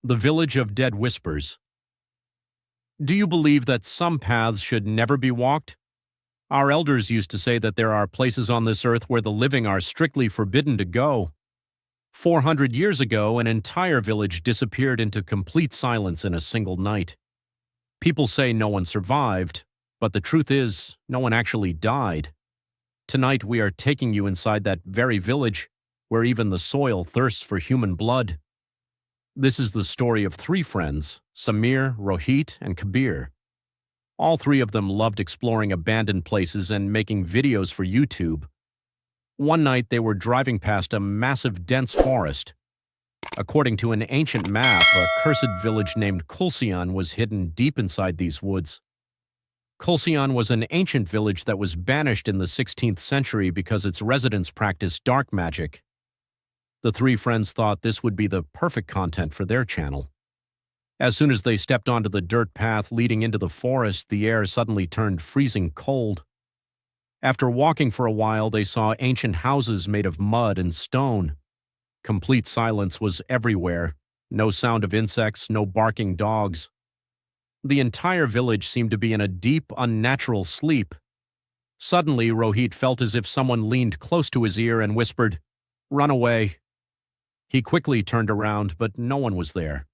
The Village of Dead Whispers. Do you believe that some paths should never be walked? Our elders used to say that there are places on this earth where the living are strictly forbidden to go. 400 years ago, an entire village disappeared into complete silence in a single night. People say no one survived, but the truth is, no one actually died. Tonight we are taking you inside that very village, where even the soil thirsts for human blood. This is the story of three friends, Sameer, Rohit, and Kabir. All three of them loved exploring abandoned places and making videos for YouTube. One night they were driving past a massive dense forest. According to an ancient map, a cursed village named Kulsiyan was hidden deep inside these woods. Kulsiyan was an ancient village that was banished in the 16th century because its residents practiced dark magic. The three friends thought this would be the perfect content for their channel. As soon as they stepped onto the dirt path leading into the forest, the air suddenly turned freezing cold. After walking for a while, they saw ancient houses made of mud and stone. Complete silence was everywhere. No sound of insects, no barking dogs. The entire village seemed to be in a deep, unnatural sleep. Suddenly, Rohit felt as if someone leaned close to his ear and whispered, "Run away." He quickly turned around, but no one was there.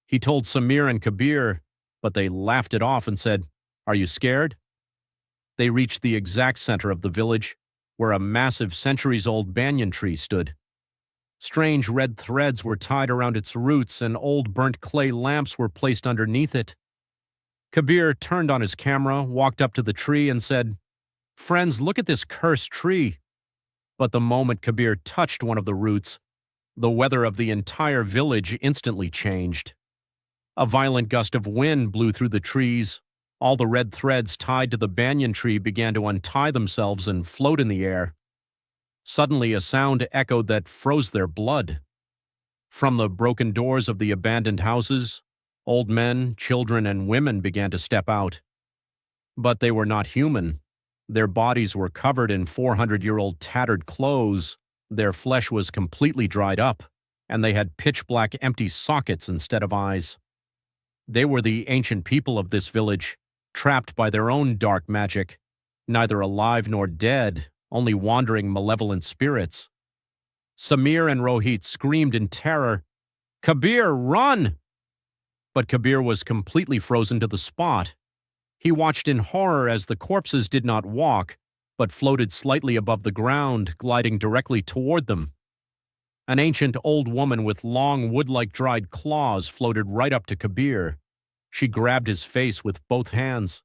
He told Sameer and Kabir, but they laughed it off and said, "Are you scared?" They reached the exact center of the village, where a massive centuries-old banyan tree stood. Strange red threads were tied around its roots, and old burnt clay lamps were placed underneath it. Kabir turned on his camera, walked up to the tree, and said, "Friends, look at this cursed tree." But the moment Kabir touched one of the roots, the weather of the entire village instantly changed. A violent gust of wind blew through the trees. All the red threads tied to the banyan tree began to untie themselves and float in the air. Suddenly, a sound echoed that froze their blood. From the broken doors of the abandoned houses, old men, children, and women began to step out. But they were not human. Their bodies were covered in 400-year-old tattered clothes. Their flesh was completely dried up, and they had pitch-black empty sockets instead of eyes. They were the ancient people of this village, trapped by their own dark magic, neither alive nor dead, only wandering malevolent spirits. Sameer and Rohit screamed in terror, "Kabir, run!" But Kabir was completely frozen to the spot. He watched in horror as the corpses did not walk, but floated slightly above the ground, gliding directly toward them. An ancient old woman with long wood-like dried claws floated right up to Kabir. She grabbed his face with both hands.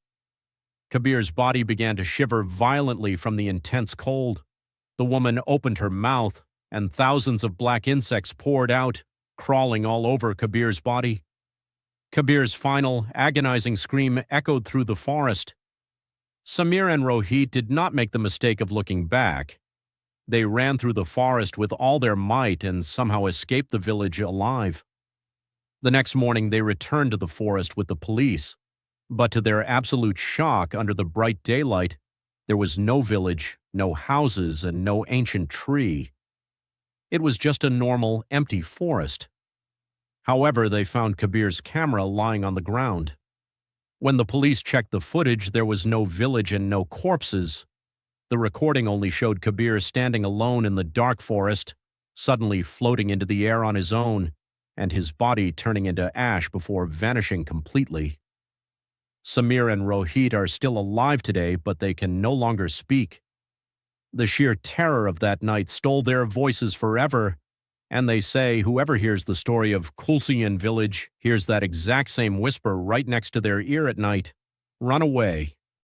Kabir's body began to shiver violently from the intense cold. The woman opened her mouth, and thousands of black insects poured out, crawling all over Kabir's body. Kabir's final, agonizing scream echoed through the forest. Sameer and Rohit did not make the mistake of looking back. They ran through the forest with all their might and somehow escaped the village alive. The next morning, they returned to the forest with the police. But to their absolute shock, under the bright daylight, there was no village, no houses, and no ancient tree. It was just a normal, empty forest. However, they found Kabir's camera lying on the ground. When the police checked the footage, there was no village and no corpses. The recording only showed Kabir standing alone in the dark forest, suddenly floating into the air on his own, and his body turning into ash before vanishing completely. Sameer and Rohit are still alive today, but they can no longer speak. The sheer terror of that night stole their voices forever, and they say whoever hears the story of Kulsiyan village hears that exact same whisper right next to their ear at night. Run away.